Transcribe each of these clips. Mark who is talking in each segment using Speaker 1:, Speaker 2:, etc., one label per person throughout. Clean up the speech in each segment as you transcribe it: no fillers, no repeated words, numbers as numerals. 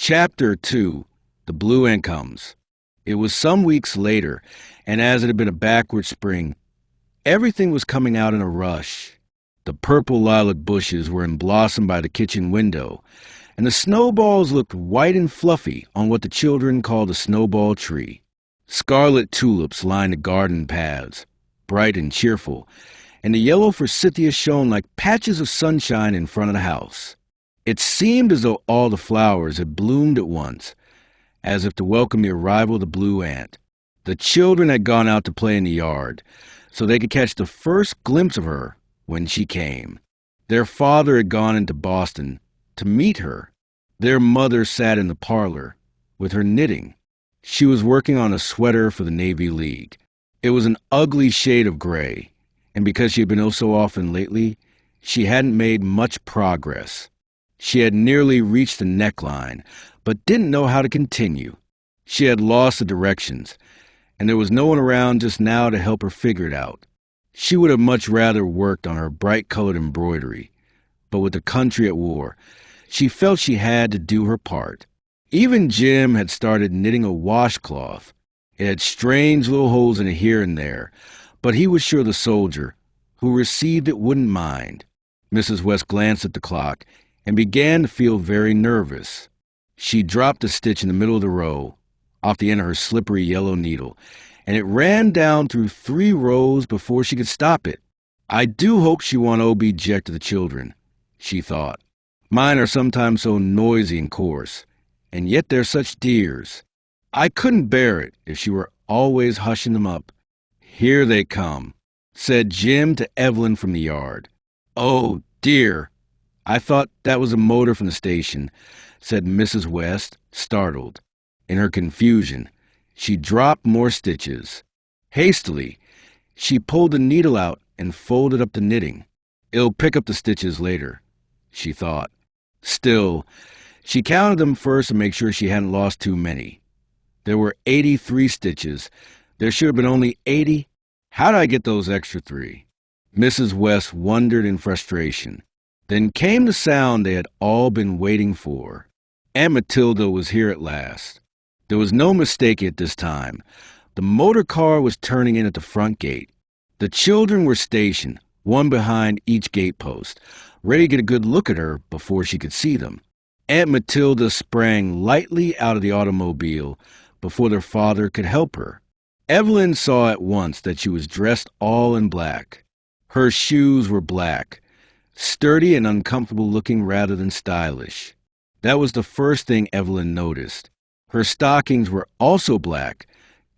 Speaker 1: Chapter 2. The Blue Ant Comes. It was some weeks later, and as it had been a backward spring, everything was coming out in a rush. The purple lilac bushes were in blossom by the kitchen window, and the snowballs looked white and fluffy on what the children called a snowball tree. Scarlet tulips lined the garden paths, bright and cheerful, and the yellow forsythia shone like patches of sunshine in front of the house. It seemed as though all the flowers had bloomed at once, as if to welcome the arrival of the blue ant. The children had gone out to play in the yard, so they could catch the first glimpse of her when she came. Their father had gone into Boston to meet her. Their mother sat in the parlor with her knitting. She was working on a sweater for the Navy League. It was an ugly shade of gray, and because she had been ill so often lately, she hadn't made much progress. She had nearly reached the neckline, but didn't know how to continue. She had lost the directions, and there was no one around just now to help her figure it out. She would have much rather worked on her bright-colored embroidery, but with the country at war, she felt she had to do her part. Even Jim had started knitting a washcloth. It had strange little holes in it here and there, but he was sure the soldier who received it wouldn't mind. Mrs. West glanced at the clock and began to feel very nervous. She dropped a stitch in the middle of the row, off the end of her slippery yellow needle, and it ran down through 3 rows before she could stop it. I do hope she won't object to the children, she thought. Mine are sometimes so noisy and coarse, and yet they're such dears. I couldn't bear it if she were always hushing them up. Here they come, said Jim to Evelyn from the yard. Oh, dear. I thought that was a motor from the station, said Mrs. West, startled. In her confusion, she dropped more stitches. Hastily, she pulled the needle out and folded up the knitting. It'll pick up the stitches later, she thought. Still, she counted them first to make sure she hadn't lost too many. There were 83 stitches. There should have been only 80. How did I get those extra 3? Mrs. West wondered in frustration. Then came the sound they had all been waiting for. Aunt Matilda was here at last. There was no mistake at this time. The motor car was turning in at the front gate. The children were stationed, one behind each gate post, ready to get a good look at her before she could see them. Aunt Matilda sprang lightly out of the automobile before their father could help her. Evelyn saw at once that she was dressed all in black. Her shoes were black, sturdy and uncomfortable looking rather than stylish. That was the first thing Evelyn noticed. Her stockings were also black,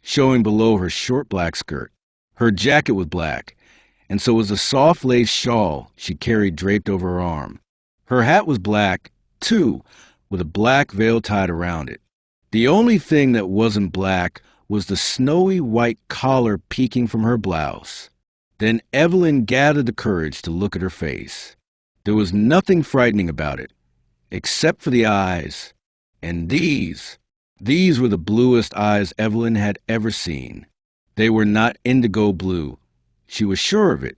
Speaker 1: showing below her short black skirt. Her jacket was black, and so was the soft lace shawl she carried draped over her arm. Her hat was black, too, with a black veil tied around it. The only thing that wasn't black was the snowy white collar peeking from her blouse. Then Evelyn gathered the courage to look at her face. There was nothing frightening about it, except for the eyes. And these were the bluest eyes Evelyn had ever seen. They were not indigo blue. She was sure of it.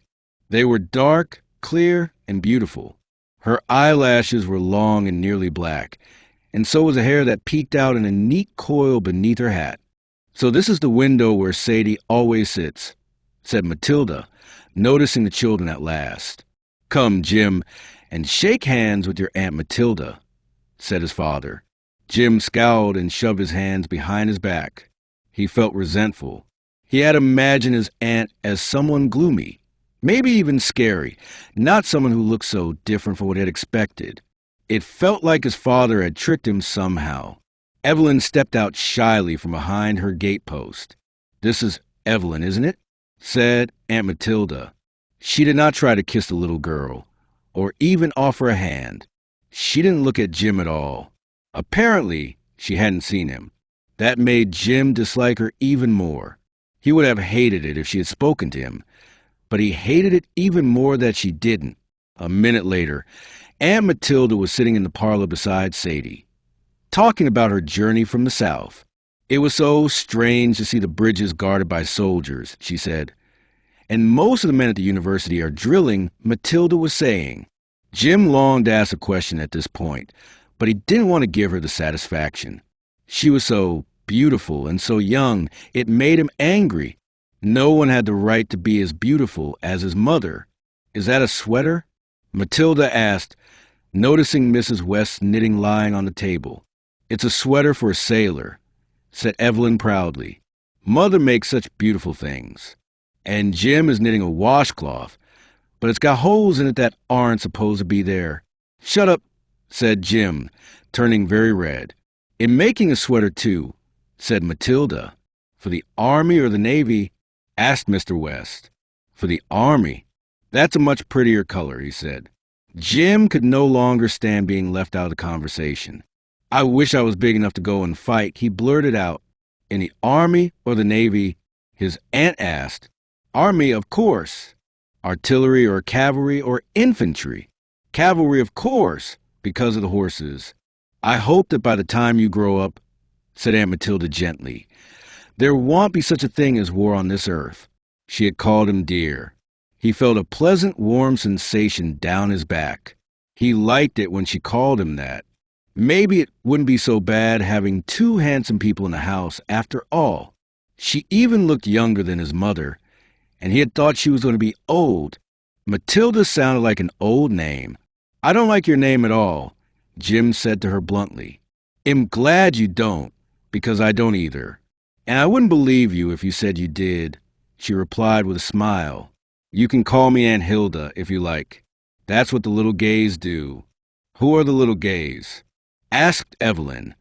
Speaker 1: They were dark, clear, and beautiful. Her eyelashes were long and nearly black, and so was the hair that peeked out in a neat coil beneath her hat. So this is the window where Sadie always sits, said Matilda, noticing the children at last. Come, Jim, and shake hands with your Aunt Matilda, said his father. Jim scowled and shoved his hands behind his back. He felt resentful. He had imagined his aunt as someone gloomy, maybe even scary, not someone who looked so different from what he had expected. It felt like his father had tricked him somehow. Evelyn stepped out shyly from behind her gatepost. This is Evelyn, isn't it? Said Aunt Matilda. She did not try to kiss the little girl, or even offer a hand. She didn't look at Jim at all. Apparently, she hadn't seen him. That made Jim dislike her even more. He would have hated it if she had spoken to him, but he hated it even more that she didn't. A minute later, Aunt Matilda was sitting in the parlor beside Sadie, talking about her journey from the South. It was so strange to see the bridges guarded by soldiers, she said. And most of the men at the university are drilling, Matilda was saying. Jim longed to ask a question at this point, but he didn't want to give her the satisfaction. She was so beautiful and so young, it made him angry. No one had the right to be as beautiful as his mother. Is that a sweater? Matilda asked, noticing Mrs. West's knitting lying on the table. It's a sweater for a sailor, said Evelyn proudly. Mother makes such beautiful things. And Jim is knitting a washcloth, but it's got holes in it that aren't supposed to be there. Shut up, said Jim, turning very red. In making a sweater, too, said Matilda. For the Army or the Navy? Asked Mr. West. For the Army. That's a much prettier color, he said. Jim could no longer stand being left out of the conversation. I wish I was big enough to go and fight, he blurted out. In the Army or the Navy? His aunt asked. Army, of course. Artillery or cavalry or infantry? Cavalry, of course, because of the horses. I hope that by the time you grow up, said Aunt Matilda gently, there won't be such a thing as war on this earth. She had called him dear. He felt a pleasant, warm sensation down his back. He liked it when she called him that. Maybe it wouldn't be so bad having two handsome people in the house after all. She even looked younger than his mother, and he had thought she was going to be old. Matilda sounded like an old name. I don't like your name at all, Jim said to her bluntly. I'm glad you don't, because I don't either. And I wouldn't believe you if you said you did, she replied with a smile. You can call me Aunt Hilda if you like. That's what the little gays do. Who are the little gays? Asked Evelyn,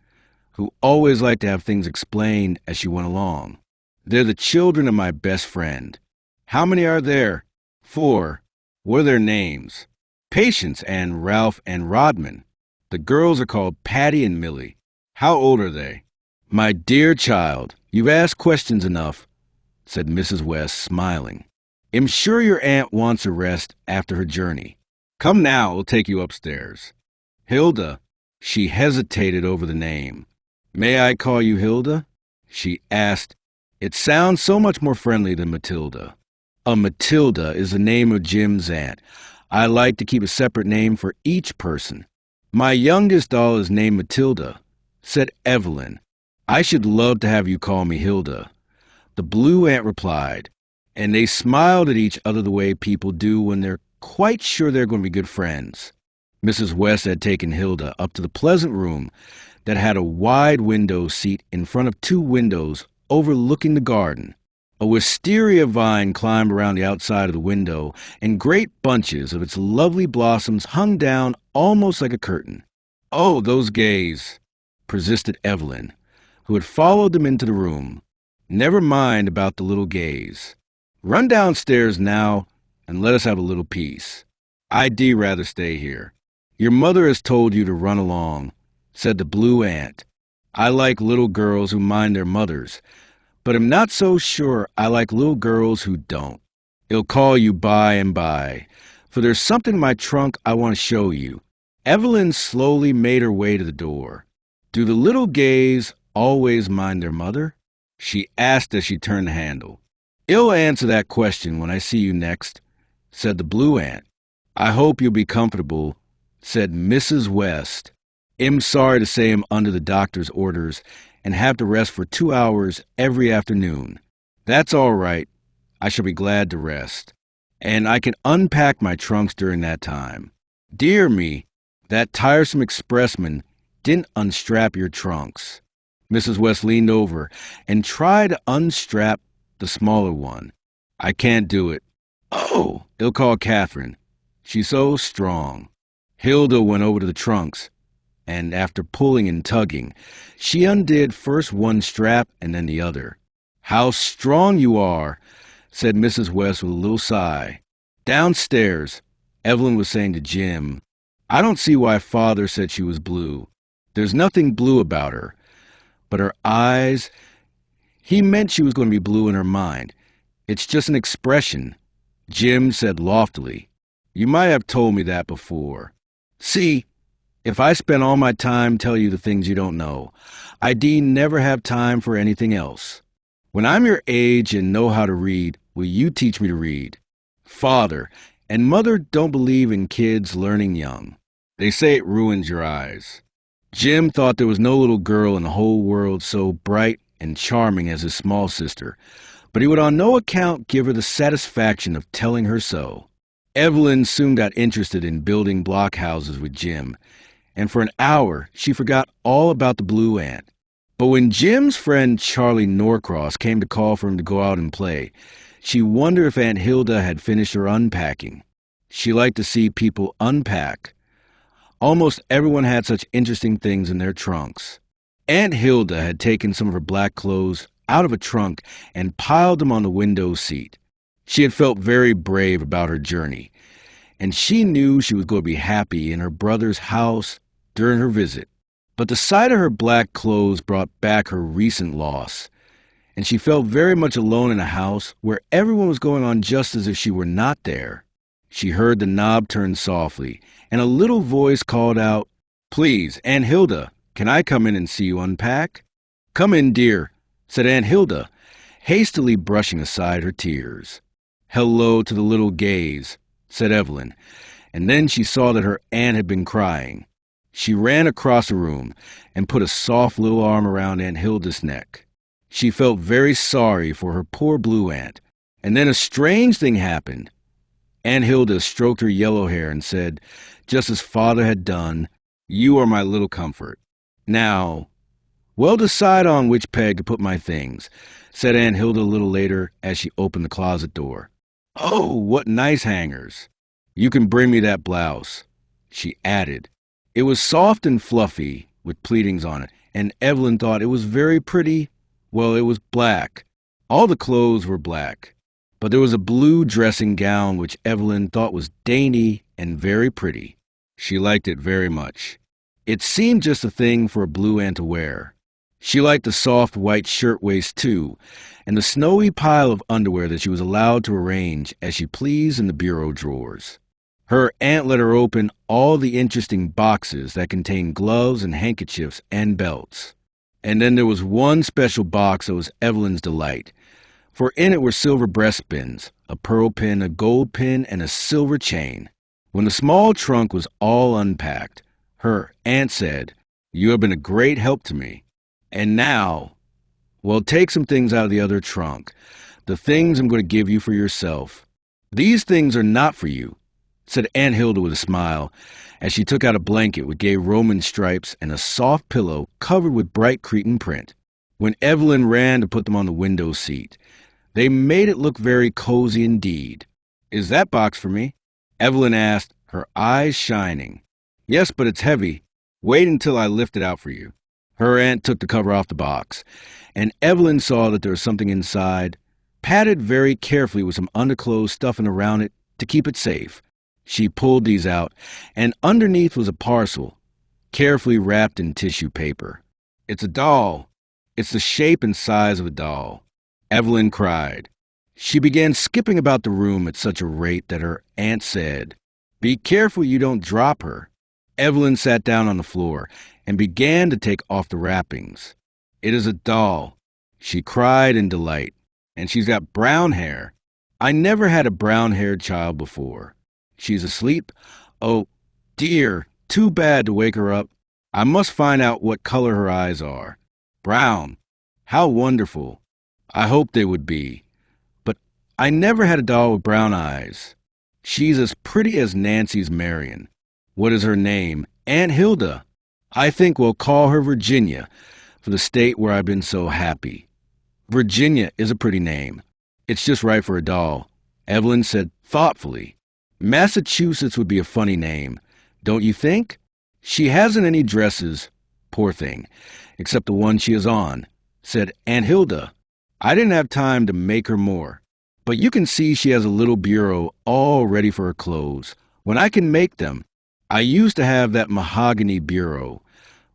Speaker 1: who always liked to have things explained as she went along. They're the children of my best friend. How many are there? 4. What are their names? Patience and Ralph and Rodman. The girls are called Patty and Millie. How old are they? My dear child, you've asked questions enough, said Mrs. West, smiling. I'm sure your aunt wants a rest after her journey. Come now, we'll take you upstairs. Hilda. She hesitated over the name. May I call you Hilda? She asked. It sounds so much more friendly than Matilda. A Matilda is the name of Jim's aunt. I like to keep a separate name for each person. My youngest doll is named Matilda, said Evelyn. I should love to have you call me Hilda. The blue aunt replied, and they smiled at each other the way people do when they're quite sure they're going to be good friends. Mrs. West had taken Hilda up to the pleasant room that had a wide window seat in front of 2 windows overlooking the garden. A wisteria vine climbed around the outside of the window, and great bunches of its lovely blossoms hung down almost like a curtain. Oh, those gays, persisted Evelyn, who had followed them into the room. Never mind about the little gays. Run downstairs now and let us have a little peace. I'd rather stay here. Your mother has told you to run along, said the blue aunt. I like little girls who mind their mothers, but I'm not so sure I like little girls who don't. I'll call you by and by, for there's something in my trunk I want to show you. Evelyn slowly made her way to the door. Do the little gays always mind their mother? She asked as she turned the handle. I'll answer that question when I see you next, said the blue aunt. I hope you'll be comfortable, said Mrs. West. I'm sorry to say I'm under the doctor's orders and have to rest for 2 hours every afternoon. That's all right. I shall be glad to rest. And I can unpack my trunks during that time. Dear me, that tiresome expressman didn't unstrap your trunks. Mrs. West leaned over and tried to unstrap the smaller one. I can't do it. Oh, he'll call Catherine. She's so strong. Hilda went over to the trunks, and after pulling and tugging, she undid first one strap and then the other. How strong you are, said Mrs. West with a little sigh. Downstairs, Evelyn was saying to Jim, I don't see why Father said she was blue. There's nothing blue about her. But her eyes, he meant she was going to be blue in her mind. It's just an expression, Jim said loftily. You might have told me that before. See, if I spent all my time telling you the things you don't know, I'd never have time for anything else. When I'm your age and know how to read, will you teach me to read? Father and Mother don't believe in kids learning young. They say it ruins your eyes. Jim thought there was no little girl in the whole world so bright and charming as his small sister, but he would on no account give her the satisfaction of telling her so. Evelyn soon got interested in building blockhouses with Jim, and for an hour she forgot all about the blue ant. But when Jim's friend Charlie Norcross came to call for him to go out and play, she wondered if Aunt Hilda had finished her unpacking. She liked to see people unpack. Almost everyone had such interesting things in their trunks. Aunt Hilda had taken some of her black clothes out of a trunk and piled them on the window seat. She had felt very brave about her journey, and she knew she was going to be happy in her brother's house during her visit. But the sight of her black clothes brought back her recent loss, and she felt very much alone in a house where everyone was going on just as if she were not there. She heard the knob turn softly, and a little voice called out, "Please, Aunt Hilda, can I come in and see you unpack?" "Come in, dear," said Aunt Hilda, hastily brushing aside her tears. "Hello to the little gays," said Evelyn, and then she saw that her aunt had been crying. She ran across the room and put a soft little arm around Aunt Hilda's neck. She felt very sorry for her poor blue aunt, and then a strange thing happened. Aunt Hilda stroked her yellow hair and said, just as father had done, "You are my little comfort. Now, well, decide on which peg to put my things," said Aunt Hilda a little later as she opened the closet door. "Oh, what nice hangers. You can bring me that blouse," she added. It was soft and fluffy with pleatings on it, and Evelyn thought it was very pretty. Well, it was black. All the clothes were black. But there was a blue dressing gown which Evelyn thought was dainty and very pretty. She liked it very much. It seemed just the thing for a blue ant to wear. She liked the soft white shirtwaist too, and the snowy pile of underwear that she was allowed to arrange as she pleased in the bureau drawers. Her aunt let her open all the interesting boxes that contained gloves and handkerchiefs and belts. And then there was one special box that was Evelyn's delight, for in it were silver breastpins, a pearl pin, a gold pin, and a silver chain. When the small trunk was all unpacked, her aunt said, "You have been a great help to me. And now, well, take some things out of the other trunk, the things I'm going to give you for yourself. These things are not for you," said Aunt Hilda with a smile, as she took out a blanket with gay Roman stripes and a soft pillow covered with bright Cretan print. When Evelyn ran to put them on the window seat, they made it look very cozy indeed. "Is that box for me?" Evelyn asked, her eyes shining. "Yes, but it's heavy. Wait until I lift it out for you." Her aunt took the cover off the box, and Evelyn saw that there was something inside, padded very carefully with some underclothes stuffing around it to keep it safe. She pulled these out, and underneath was a parcel, carefully wrapped in tissue paper. "It's a doll. It's the shape and size of a doll." Evelyn cried. She began skipping about the room at such a rate that her aunt said, "Be careful you don't drop her." Evelyn sat down on the floor and began to take off the wrappings. "It is a doll," she cried in delight, "and she's got brown hair. I never had a brown-haired child before. She's asleep? Oh, dear, too bad to wake her up. I must find out what color her eyes are. Brown. How wonderful. I hoped they would be. But I never had a doll with brown eyes. She's as pretty as Nancy's Marion. What is her name? Aunt Hilda. I think we'll call her Virginia, for the state where I've been so happy." "Virginia is a pretty name. It's just right for a doll," Evelyn said thoughtfully. "Massachusetts would be a funny name, don't you think? She hasn't any dresses, poor thing, except the one she is on," said Aunt Hilda. "I didn't have time to make her more. But you can see she has a little bureau all ready for her clothes, when I can make them. I used to have that mahogany bureau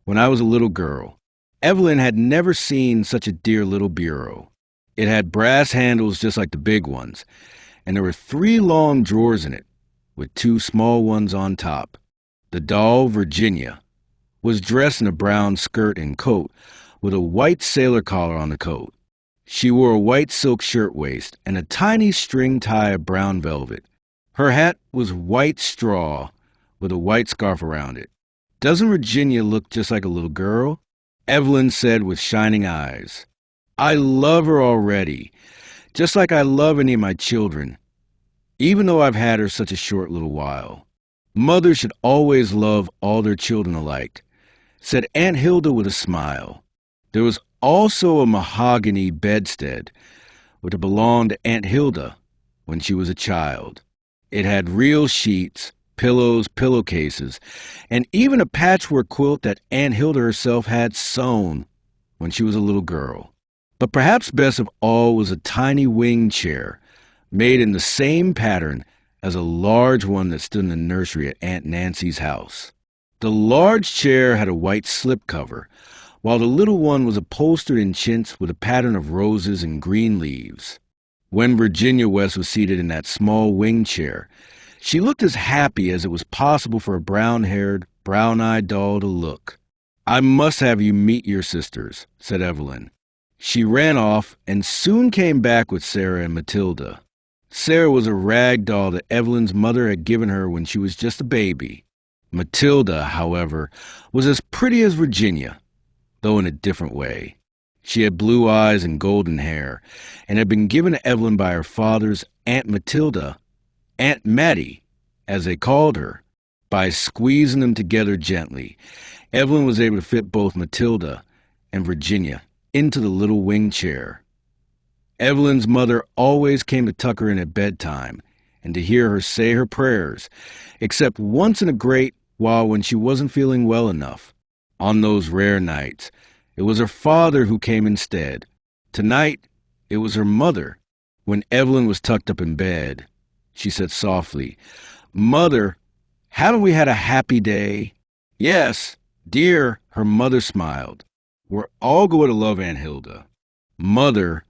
Speaker 1: when I was a little girl." Evelyn had never seen such a dear little bureau. It had brass handles just like the big ones, and there were 3 long drawers in it, with 2 small ones on top. The doll, Virginia, was dressed in a brown skirt and coat with a white sailor collar on the coat. She wore a white silk shirtwaist and a tiny string tie of brown velvet. Her hat was white straw with a white scarf around it. Doesn't Virginia look just like a little girl? Evelyn said with shining eyes. I love her already, just like I love any of my children, even though I've had her such a short little while. Mothers should always love all their children alike, said Aunt Hilda with a smile. There was also a mahogany bedstead, which belonged to Aunt Hilda when she was a child. It had real sheets, pillows, pillowcases, and even a patchwork quilt that Aunt Hilda herself had sewn when she was a little girl. But perhaps best of all was a tiny wing chair made in the same pattern as a large one that stood in the nursery at Aunt Nancy's house. The large chair had a white slipcover, while the little one was upholstered in chintz with a pattern of roses and green leaves. When Virginia West was seated in that small wing chair, she looked as happy as it was possible for a brown-haired, brown-eyed doll to look. I must have you meet your sisters, said Evelyn. She ran off and soon came back with Sarah and Matilda. Sarah was a rag doll that Evelyn's mother had given her when she was just a baby. Matilda, however, was as pretty as Virginia, though in a different way. She had blue eyes and golden hair, and had been given to Evelyn by her father's Aunt Matilda, Aunt Mattie, as they called her. By squeezing them together gently, Evelyn was able to fit both Matilda and Virginia into the little wing chair. Evelyn's mother always came to tuck her in at bedtime and to hear her say her prayers, except once in a great while when she wasn't feeling well enough. On those rare nights, it was her father who came instead. Tonight, it was her mother. When Evelyn was tucked up in bed, she said softly, Mother, haven't we had a happy day? Yes, dear, her mother smiled. We're all going to love Aunt Hilda. Mother,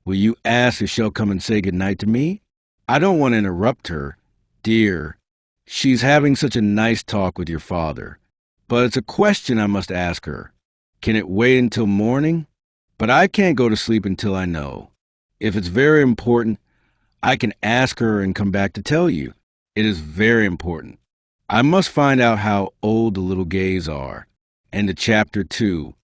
Speaker 1: will you ask if she'll come and say good night to me? I don't want to interrupt her. Dear, she's having such a nice talk with your father. But it's a question I must ask her. Can it wait until morning? But I can't go to sleep until I know. If it's very important, I can ask her and come back to tell you. It is very important. I must find out how old the little Gays are, and the chapter too.